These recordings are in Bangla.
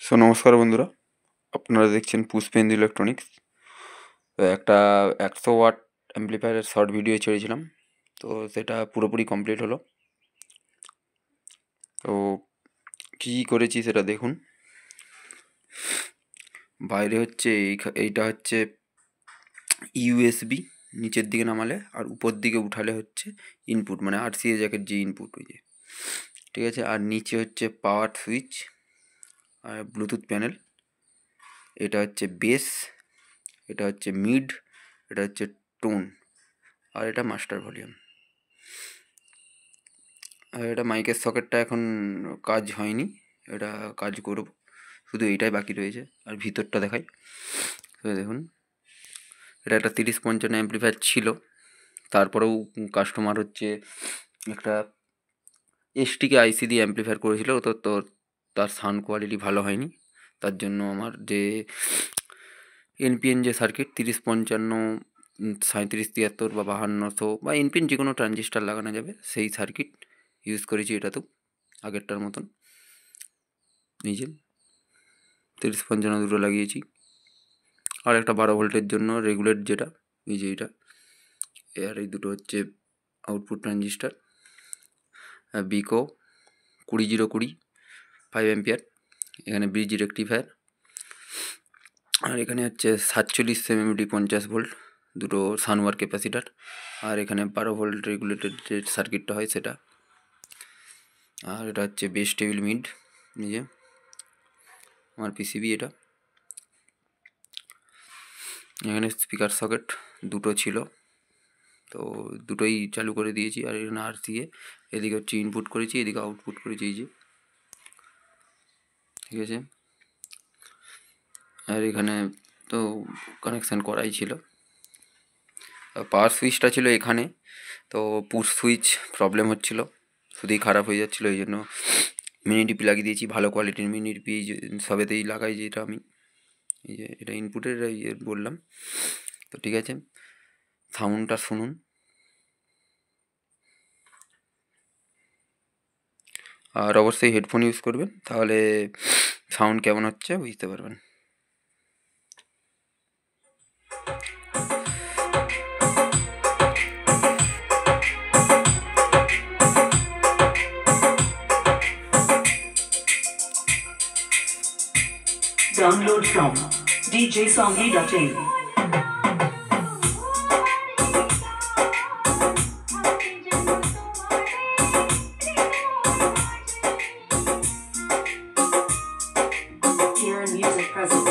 নমস্কার বন্ধুরা, আপনারা দেখছেন পুষ্পেন্দু ইলেকট্রনিক্স। তো একটা 100 ওয়াট অ্যাম্প্লিফায়ারের শর্ট ভিডিও ছেড়েছিলাম, তো সেটা পুরোপুরি কমপ্লিট হলো। তো কী করেছি সেটা দেখুন। বাইরে হচ্ছে এইটা হচ্ছে ইউএসবি, নিচের দিকে নামালে, আর উপর দিকে উঠালে হচ্ছে ইনপুট, মানে আরসিএ জ্যাকের যে ইনপুট ওই যে, ঠিক আছে। আর নিচে হচ্ছে পাওয়ার সুইচ আর ব্লুটুথ প্যানেল। এটা হচ্ছে বেস, এটা হচ্ছে মিড, এটা হচ্ছে টোন, আর এটা মাস্টার ভলিউম। আর এটা মাইকের সকেটটা এখন কাজ হয়নি, এটা কাজ করব, শুধু এইটাই বাকি রয়েছে। আর ভিতরটা দেখাই, দেখুন। এটা একটা 30-55 অ্যাম্প্লিফায়ার ছিল, তারপরেও কাস্টমার হচ্ছে একটা এসটিকে আইসি দিয়ে অ্যাম্প্লিফায়ার করেছিল, তো তার সাউন্ড কোয়ালিটি ভালো হয়নি। তার জন্য আমার যে এনপিএন যে সার্কিট 30-55, 37-73 বা 5200 বা এনপিএন যে কোনো ট্রানজিস্টার লাগানো যাবে, সেই সার্কিট ইউজ করেছি এটাতেও, আগেরটার মতন। এই যে 30-55 দুটো লাগিয়েছি, আর একটা 12 ভোল্টের জন্য রেগুলেট, যেটা এই যে এটা। আর এই দুটো হচ্ছে আউটপুট ট্রানজিস্টার, বিকো 20020 5 অ্যাম্পিয়ার। এখানে ব্রিজ রেক্টিফায়ার, আর এখানে হচ্ছে 47 এমএমডি 50 ভোল্ট দুটো সানওয়ার ক্যাপাসিটার, আর এখানে 12 ভোল্ট রেগুলেটেড যে সার্কিটটা হয় সেটা। আর এটা হচ্ছে বেস টেবিল মিড, নিজে আমার পিসিবি এটা। এখানে স্পিকার সকেট দুটো ছিল, তো দুটোই চালু করে দিয়েছি। আর এখানে আরসিএ, এদিকে হচ্ছে ইনপুট করেছি, এদিকে আউটপুট করেছি, এই যে, ঠিক আছে। আর এখানে তো কানেকশান করাই ছিল। পাওয়ার সুইচটা ছিল এখানে, তো পুশ সুইচ প্রবলেম হচ্ছিলো, শুধুই খারাপ হয়ে যাচ্ছিলো, এই জন্য মিনি ডিপি লাগিয়ে দিয়েছি। ভালো কোয়ালিটির মিনি ডিপি সবেতেই লাগাই, যেটা আমি, এই যে এটা ইনপুটের ইয়ে বললাম। তো ঠিক আছে, সাউন্ডটা শুনুন। আর অবশ্যই হেডফোন ইউজ করবেন, তাহলে সাউন্ড কেমন হচ্ছে বুঝতে পারবেন। Download from djsongy.in. Hear music present.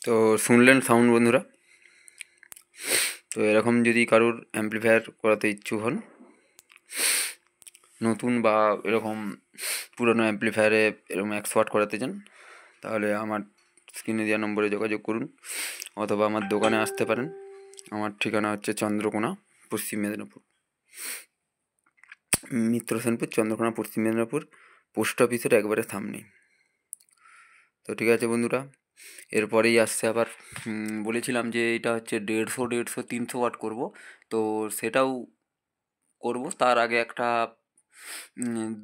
তো শুনলেন সাউন্ড বন্ধুরা। তো এরকম যদি কারোর অ্যাম্প্লিফায়ার করাতে ইচ্ছুক হন, নতুন বা এরকম পুরনো অ্যাম্প্লিফায়ারে এরকম 100 ওয়াট করাতে চান, তাহলে আমার স্ক্রিনে দেওয়া নম্বরে যোগাযোগ করুন, অথবা আমার দোকানে আসতে পারেন। আমার ঠিকানা হচ্ছে চন্দ্রকোনা, পশ্চিম মেদিনীপুর, মিত্র সেনপুর, চন্দ্রকোনা, পশ্চিম মেদিনীপুর, পোস্ট অফিসের একবারে সামনেই। তো ঠিক আছে বন্ধুরা, এরপরেই আসছে আবার, বলেছিলাম যে এটা হচ্ছে 150, 300 ওয়াট করব, তো সেটাও করব। তার আগে একটা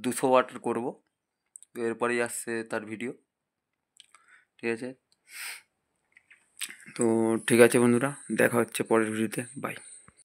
200 ওয়াটের করব, এরপরেই আসছে তার ভিডিও, ঠিক আছে। তো ঠিক আছে বন্ধুরা, দেখা হচ্ছে পরের ভিডিওতে, বাই।